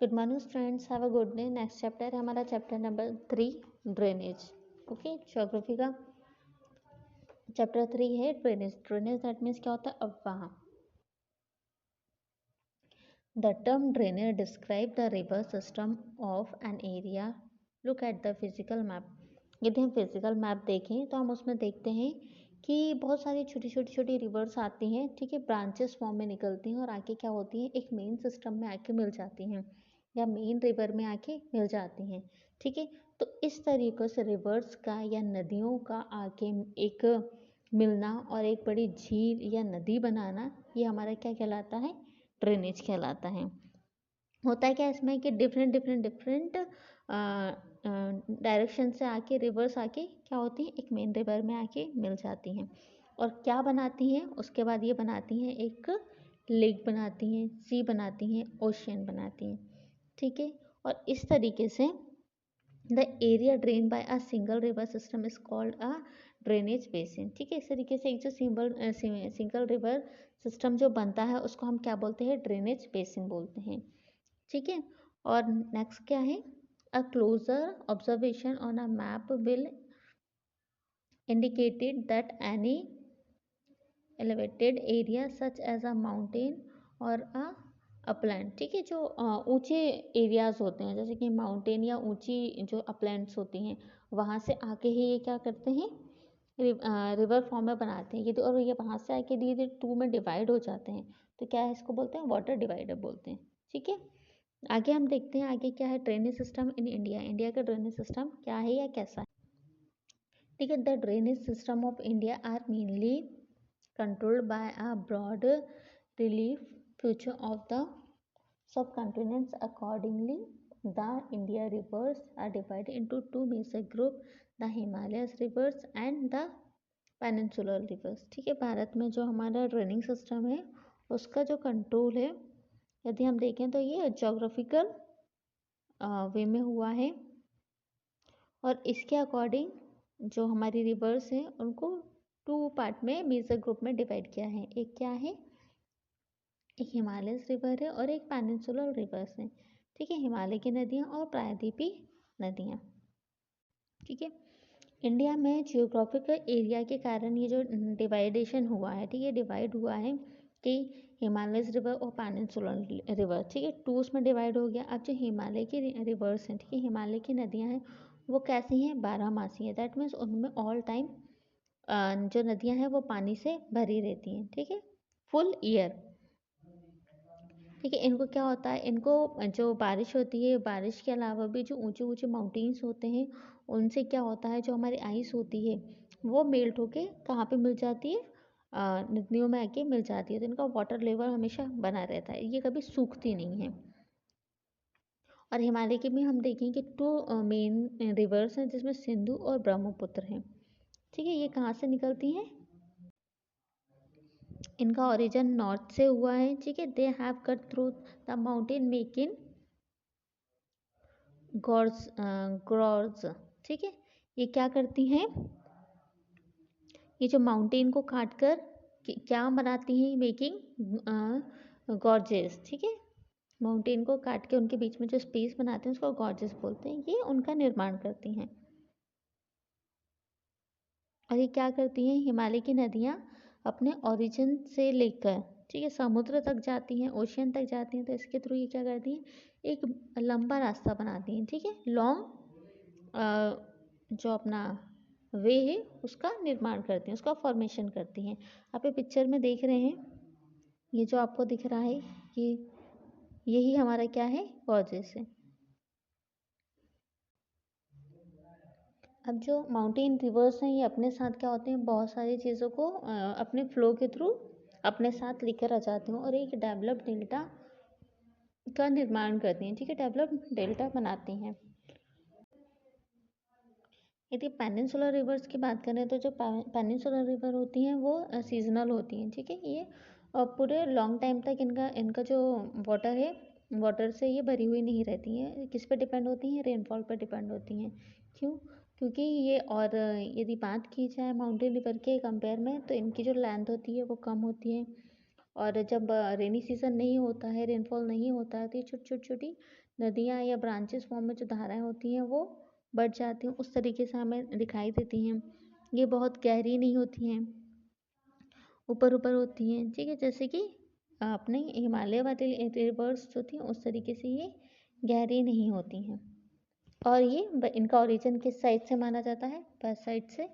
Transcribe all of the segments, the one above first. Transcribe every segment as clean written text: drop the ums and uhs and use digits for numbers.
Good morning students, have a good day. Next chapter है हमारा chapter number 3, drainage. Okay, geography का chapter 3 है drainage. Drainage that means क्या होता है, अफवाह। The term drainage describe the river system of an area. Look at the physical map. यदि हम फिजिकल मैप देखें तो हम उसमें देखते हैं कि बहुत सारी छोटी छोटी छोटी रिवर्स आती हैं, ठीक है, ब्रांचेस फॉर्म में निकलती हैं और आके क्या होती हैं, एक मेन सिस्टम में आके मिल जाती हैं या मेन रिवर में आके मिल जाती हैं, ठीक है। तो इस तरीके से रिवर्स का या नदियों का आके एक मिलना और एक बड़ी झील या नदी बनाना, ये हमारा क्या कहलाता है, ड्रेनेज कहलाता है। होता है क्या इसमें कि डिफरेंट डिफरेंट डिफरेंट डायरेक्शन से आके रिवर्स आके क्या होती है, एक मेन रिवर में आके मिल जाती हैं और क्या बनाती हैं, उसके बाद ये बनाती हैं एक लेक बनाती हैं, सी बनाती हैं, ओशियन बनाती हैं, ठीक है। और इस तरीके से the area drain by a single river system is called a drainage basin, ठीक है। इस तरीके से एक जो सिंगल रिवर सिस्टम जो बनता है उसको हम क्या बोलते हैं, ड्रेनेज बेसिन बोलते हैं, ठीक है। और नेक्स्ट क्या है, a closer observation on a map will indicated that any elevated area such as a mountain or a upland, ठीक है। जो ऊंचे एरियाज होते हैं जैसे कि माउंटेन या ऊंची जो अपलैंड्स होती हैं, वहाँ से आके ही ये क्या करते हैं, रिवर फॉर्म में बनाते हैं ये, और ये वहाँ से आके धीरे धीरे टू में डिवाइड हो जाते हैं, तो क्या है, इसको बोलते हैं वाटर डिवाइडर बोलते हैं, ठीक है। आगे हम देखते हैं आगे क्या है, drainage system in India. India का ड्रेनेज सिस्टम क्या है या कैसा है, ठीक है। The drainage system of India are mainly controlled by a broad relief feature of the subcontinents. Accordingly, the India rivers are divided into two major groups, the Himalayas rivers and the peninsular rivers, ठीक है। भारत में जो हमारा draining system है उसका जो control है, यदि हम देखें तो ये जोग्राफिकल वे में हुआ है और इसके अकॉर्डिंग जो हमारी रिवर्स हैं उनको टू पार्ट में मेजर ग्रुप में डिवाइड किया है। एक क्या है, एक हिमालय रिवर है और एक पेनिनसुलर रिवर्स है, ठीक है, हिमालय की नदियाँ और प्रायद्वीपी नदियाँ, ठीक है। इंडिया में जियोग्राफिकल एरिया के कारण ये जो डिवाइडेशन हुआ है, ठीक है, डिवाइड हुआ है कि हिमालय रिवर और पेनिनसुलर रिवर, ठीक है, टू उसमें डिवाइड हो गया। अब जो हिमालय की रिवर्स हैं, ठीक है, हिमालय की नदियाँ हैं वो कैसी हैं, 12 मासी है। दैट मीन्स उनमें ऑल टाइम जो नदियाँ हैं वो पानी से भरी रहती हैं, ठीक है, फुल ईयर, ठीक है। इनको क्या होता है, इनको जो बारिश होती है, बारिश के अलावा भी जो ऊंचे ऊंचे माउंटेन्स होते हैं उनसे क्या होता है, जो हमारी आइस होती है वो मेल्ट होके कहाँ पे मिल जाती है, नदियों में आके मिल जाती है, तो इनका वाटर लेवल हमेशा बना रहता है, ये कभी सूखती नहीं है। और हिमालय के भी हम देखें कि टू मेन रिवर्स हैं जिसमें सिंधु और ब्रह्मपुत्र हैं, ठीक है। ये कहाँ से निकलती हैं, इनका ओरिजिन नॉर्थ से हुआ है, ठीक है। They have cut through the mountain making gorge gorge, ठीक है। ये क्या करती हैं, ये जो माउंटेन को काट कर क्या बनाती हैं, मेकिंग गॉर्जेस, ठीक है। माउंटेन को काट के उनके बीच में जो स्पेस बनाते हैं उसको गॉर्जेस बोलते हैं, ये उनका निर्माण करती हैं। और ये क्या करती हैं, हिमालय की नदियाँ अपने ओरिजिन से लेकर, ठीक है, समुद्र तक जाती हैं, ओशियन तक जाती हैं, तो इसके थ्रू ये क्या करती हैं, एक लंबा रास्ता बनाती हैं, ठीक है, लॉन्ग जो अपना वे है उसका निर्माण करती हैं, उसका फॉर्मेशन करती हैं। आप ये पिक्चर में देख रहे हैं, ये जो आपको दिख रहा है ये यही हमारा क्या है, गॉर्जेस है। अब जो माउंटेन रिवर्स हैं ये अपने साथ क्या होते हैं, बहुत सारी चीज़ों को अपने फ्लो के थ्रू अपने साथ लेकर आ जाते हैं और एक डेवलप्ड डेल्टा का निर्माण करती हैं, ठीक है, डेवलप्ड डेल्टा बनाती हैं। यदि पेनिनसुलर रिवर्स की बात करें तो जो पेनिनसुलर रिवर होती हैं वो सीजनल होती हैं, ठीक है। ये पूरे लॉन्ग टाइम तक इनका इनका जो वाटर है, वाटर से ये भरी हुई नहीं रहती हैं। किस पे डिपेंड होती हैं, रेनफॉल पर डिपेंड होती हैं। क्यों, क्योंकि ये, और यदि बात की जाए माउंटेन रिवर के कंपेयर में तो इनकी जो लेंथ होती है वो कम होती है और जब रेनी सीजन नहीं होता है, रेनफॉल नहीं होता है, तो ये छोटी छोटी छोटी नदियाँ या ब्रांचेस फॉर्म में जो धाराएं होती हैं वो बढ़ जाती हैं, उस तरीके से हमें दिखाई देती हैं। ये बहुत गहरी नहीं होती हैं, ऊपर ऊपर होती हैं, ठीक है। जैसे कि अपने हिमालय वाली रिवर्स जो थी उस तरीके से ये गहरी नहीं होती हैं। और ये इनका ओरिजिन किस साइड से माना जाता है? वेस्ट साइड से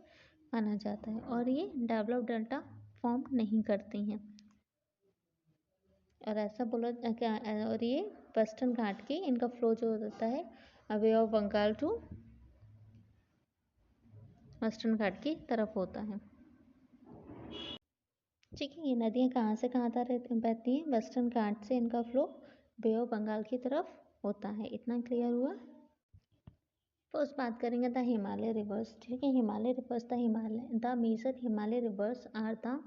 माना जाता है। और ये डेवलप डेल्टा फॉर्म नहीं करती हैं। और ऐसा बोला और ये वेस्टर्न घाट की इनका फ्लो जो होता है bay of Bengal to western Ghat की तरफ होता है, ठीक है। ये नदियाँ कहाँ से कहाँ तक बहती हैं? वेस्टर्न घाट से इनका फ्लो बे ऑफ बंगाल की तरफ होता है। इतना क्लियर हुआ। फर्स्ट बात करेंगे द हिमालय रिवर्स, ठीक है। Himalaya rivers the major Himalaya rivers are the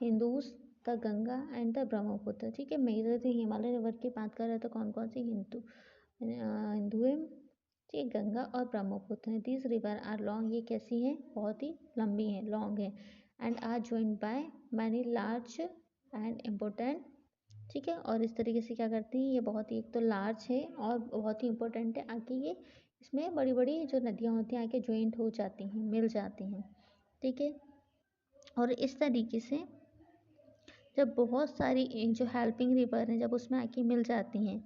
Indus, the Ganga and the Brahmaputra, ठीक है। मेजर हिमालय रिवर की बात कर रहे हैं तो कौन कौन सी हिंदू है, ठीक, गंगा और ब्रह्मपुत्र हैं। दिस रिवर आर लॉन्ग, ये कैसी हैं? बहुत ही लंबी हैं, लॉन्ग है। And are joined by many large and important, ठीक है। और इस तरीके से क्या करती हैं? ये बहुत ही एक तो लार्ज है और बहुत ही इम्पोर्टेंट है। आके ये इसमें बड़ी बड़ी जो नदियाँ होती हैं आके ज्वाइंट हो जाती हैं, मिल जाती हैं, ठीक है। और इस तरीके से जब बहुत सारी जो हेल्पिंग रिवर हैं जब उसमें आके मिल जाती हैं,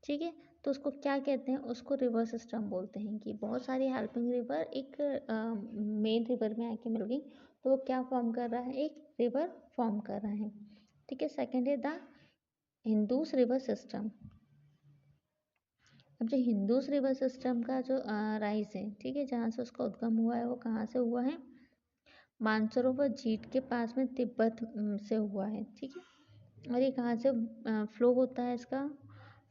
ठीक है, तो उसको क्या कहते हैं? उसको रिवर सिस्टम बोलते हैं। कि बहुत सारी हेल्पिंग रिवर एक मेन रिवर में आके मिल गई तो वो क्या फॉर्म कर रहा है? एक रिवर फॉर्म कर रहा है, ठीक है। सेकेंड है द हिंदूस रिवर सिस्टम। अब जो हिंदूस रिवर सिस्टम का जो राइज है, ठीक है, जहाँ से उसका उद्गम हुआ है वो कहाँ से हुआ है? मानसरोवर झील के पास में तिब्बत से हुआ है, ठीक है। और ये कहाँ से फ्लो होता है? इसका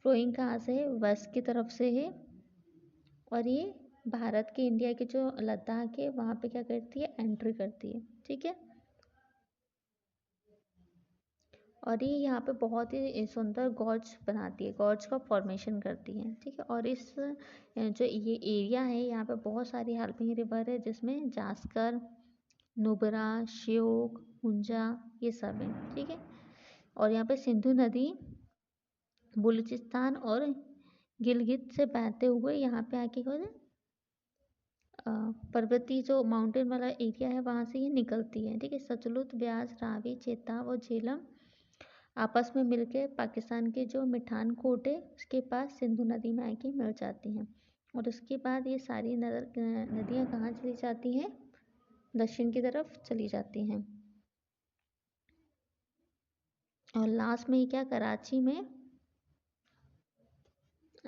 फ्लोइंग कहाँ से है? वेस्ट की तरफ से है। और ये भारत के इंडिया के जो लद्दाख है वहाँ पे क्या करती है? एंट्री करती है, ठीक है। और ये यहाँ पे बहुत ही सुंदर गॉर्ज बनाती है, गॉर्ज का फॉर्मेशन करती है, ठीक है। और इस जो ये एरिया है यहाँ पे बहुत सारी हेल्पिंग रिवर है जिसमें जास्कर, नुब्रा, श्योक, हुंजा, ये सब है, ठीक है। और यहाँ पे सिंधु नदी बलूचिस्तान और गिलगित से बहते हुए यहाँ पे आके पर्वतीय जो माउंटेन वाला एरिया है वहाँ से ये निकलती है, ठीक है। सतलुज, ब्यास, रावी, चेताब और झेलम आपस में मिलकर पाकिस्तान के जो मिठान कोट है उसके पास सिंधु नदी में आके मिल जाती हैं। और उसके बाद ये सारी नदियाँ कहाँ चली जाती हैं? दक्षिण की तरफ चली जाती हैं। और लास्ट में ये क्या कराची में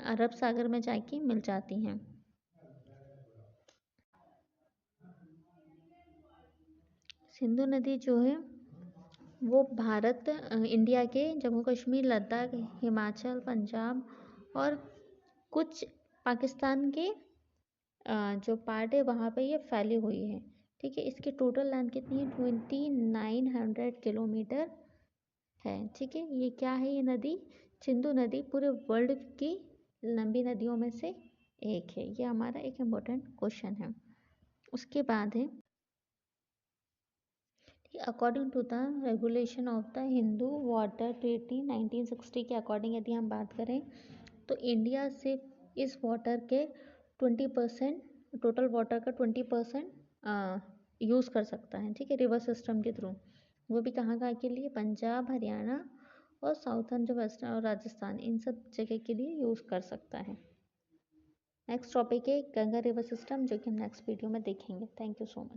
अरब सागर में जाके मिल जाती हैं। सिंधु नदी जो है वो भारत इंडिया के जम्मू कश्मीर, लद्दाख, हिमाचल, पंजाब और कुछ पाकिस्तान के जो पार्ट है वहाँ पे ये फैली हुई है, ठीक है। इसकी टोटल लेंथ कितनी है? 2900 किलोमीटर है, ठीक है। ये क्या है? ये नदी सिंधु नदी पूरे वर्ल्ड की लंबी नदियों में से एक है। ये हमारा एक इम्पोर्टेंट क्वेश्चन है। उसके बाद है according to the regulation of the Indus water treaty 1960 के अकॉर्डिंग यदि हम बात करें तो इंडिया सिर्फ इस वाटर के 20%, टोटल वाटर का 20% यूज़ कर सकता है, ठीक है, रिवर सिस्टम के थ्रू। वो भी कहाँ कहाँ के लिए? पंजाब, हरियाणा और साउथर्न जो वेस्टर्न और राजस्थान, इन सब जगह के लिए यूज़ कर सकता है। नेक्स्ट टॉपिक है गंगा रिवर सिस्टम जो कि हम नेक्स्ट वीडियो में देखेंगे। Thank you so much.